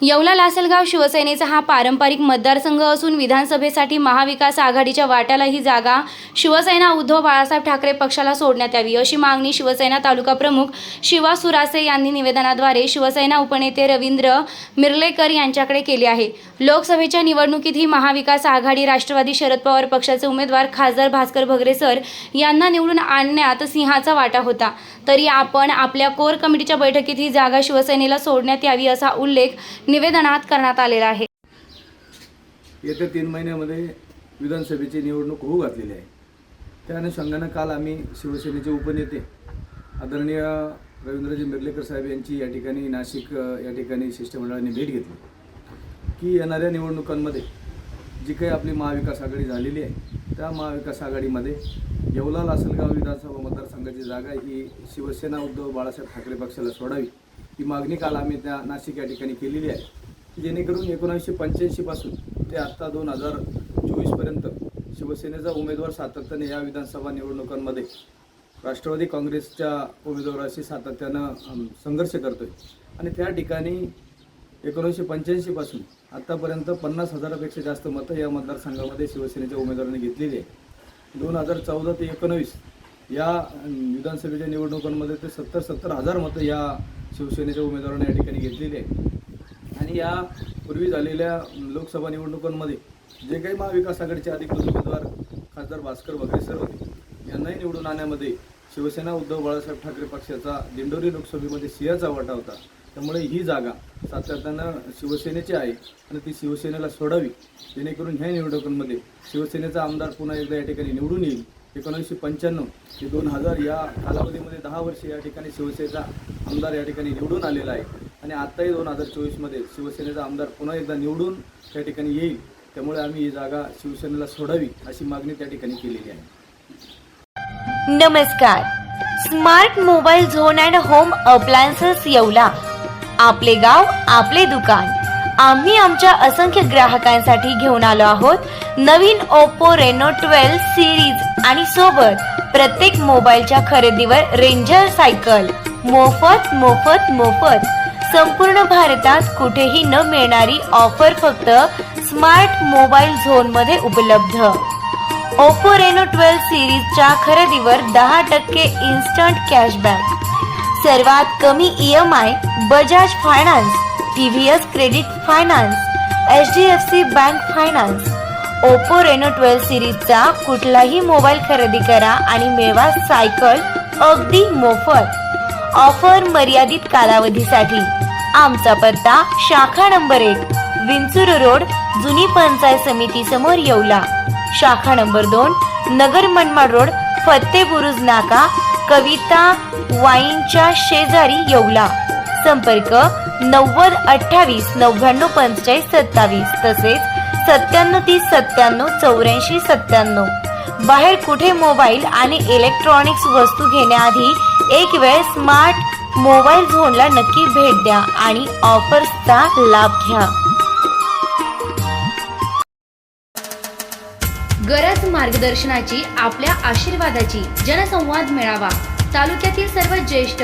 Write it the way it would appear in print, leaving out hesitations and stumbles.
येवला लासलगाव शिवसेनेचा हा पारंपरिक मतदारसंघ असून विधानसभेसाठी महाविकास आघाडीच्या वाट्याला ही जागा शिवसेना उद्धव बाळासाहेब ठाकरे पक्षाला सोडण्यात यावी अशी मागणी शिवसेना तालुका प्रमुख शिवा सुरासे यांनी निवेदनाद्वारे शिवसेना उपनेते रवींद्र मिर्लेकर यांच्याकडे केली आहे। लोकसभेच्या निवडणुकीत ही महाविकास आघाडी राष्ट्रवादी शरद पवार पक्षाचे उमेदवार खासदार भास्कर भगरे सर यांना निवडून आणण्यात सिंहाचा वाटा होता, तरी आपण आपल्या कोर कमिटीच्या बैठकीत ही जागा शिवसेनेला सोडण्यात यावी असा उल्लेख निवेदनात करण्यात आलेला आहे। येत्या 3 महिन्यामध्ये विधानसभेची निवडणूक होऊ घातलेली आहे। त्या अनुषंगाने काल आम्ही शिवसेनेचे उपनेते आदरणीय रवींद्रजी मिर्लेकर साहेब यांची या ठिकाणी नाशिक या ठिकाणी शिष्टमंडळाने भेट घेतली की येणाऱ्या निवडणुकांमध्ये जी काही आपली महाविकास आघाडी झालेली आहे त्या महाविकास आघाडीमध्ये येवला लासलगाव विधानसभा मतदारसंघाची जागा ही शिवसेना उद्धव बाळासाहेब ठाकरे पक्षाला सोडावी ही मागणी काल आम्ही त्या नाशिक या ठिकाणी केलेली आहे। जेणेकरून 1985 पासून ते आत्ता 2024 पर्यंत शिवसेनेचा उमेदवार सातत्याने या विधानसभा निवडणुकांमध्ये राष्ट्रवादी काँग्रेसच्या उमेदवाराशी सातत्यानं संघर्ष करतोय आणि त्या ठिकाणी 1985 पासून आत्तापर्यंत 50,000पेक्षा जास्त मतं या मतदारसंघामध्ये शिवसेनेच्या उमेदवारांनी घेतलेली आहे। 2014 ते 19 या विधानसभेच्या निवडणुकांमध्ये ते 70,000 मतं या शिवसेनेच्या उमेदवारांनी या ठिकाणी घेतलेली आहे आणि या पूर्वी झालेल्या लोकसभा निवडणुकांमध्ये जे काही महाविकास आघाडीचे अधिकृत उमेदवार खासदार भास्कर भगरे सर होते यांनाही निवडून आणण्यामध्ये शिवसेना उद्धव बाळासाहेब ठाकरे पक्षाचा दिंडोरी लोकसभेमध्ये सिंहाचा वाटा होता। त्यामुळे ही जागा सातत्यानं शिवसेनेची आहे आणि ती शिवसेनेला सोडावी जेणेकरून ह्या निवडणुकांमध्ये शिवसेनेचा आमदार पुन्हा एकदा या ठिकाणी निवडून येईल। 1995 ते 2000 या कालावधीमध्ये 10 वर्षे या ठिकाणी शिवसेनेचा आमदार या ठिकाणी निवडून आलेला आहे आणि आत्ताही 2024मध्ये शिवसेनेचा आमदार पुन्हा एकदा निवडून त्या ठिकाणी येईल। त्यामुळे आम्ही ही जागा शिवसेनेला सोडावी अशी मागणी त्या ठिकाणी केलेली आहे। नमस्कार, smart mobile zone and home appliances Yeola, आपले गाव आपले दुकान। आम्ही आमच्या असंख्य ग्राहकांसाठी घेऊन आलो आहोत नवीन ओप्पो रेनो 12 सिरीज आणि सोबत प्रत्येक मोबाईलच्या खरेदीवर रेंजर सायकल मोफत मोफत मोफत। संपूर्ण भारतात कुठेही न मिळणारी ऑफर फक्त स्मार्ट मोबाईल झोन मध्ये उपलब्ध। ओप्पो रेनो 12 सिरीजच्या खरेदीवर 10% इन्स्टंट कॅशबॅक, सर्वात कमी EMI Bajaj finance, TVS credit finance, HDFC bank finance. Oppo Reno 12 सिरीजचा कुठलाही मोबाईल खरेदी करा आणि मिळवा सायकल अगदी मोफत। ऑफर मर्यादित कालावधीसाठी। आमचा पत्ता शाखा नंबर 1 विंचूर रोड, जुनी पंचायत समिती समोर येवला। शाखा नंबर 2 नगर मनमाड रोड, फत्ते बुरुज नाका, कविता वाईनच्या शेजारी येवला। संपर्क 90 28 99 45 27 तसेच 97 30 97 84 97। बाहेर कुठे मोबाईल आणि इलेक्ट्रॉनिक्स वस्तू घेण्याआधी एक वेळ स्मार्ट मोबाईल झोनला नक्की भेट द्या आणि ऑफर्सचा लाभ घ्या। गरज मार्गदर्शनाची, आपल्या आशीर्वादाची, जनसंवाद मेळावा। तालुक्यातील सर्व ज्येष्ठ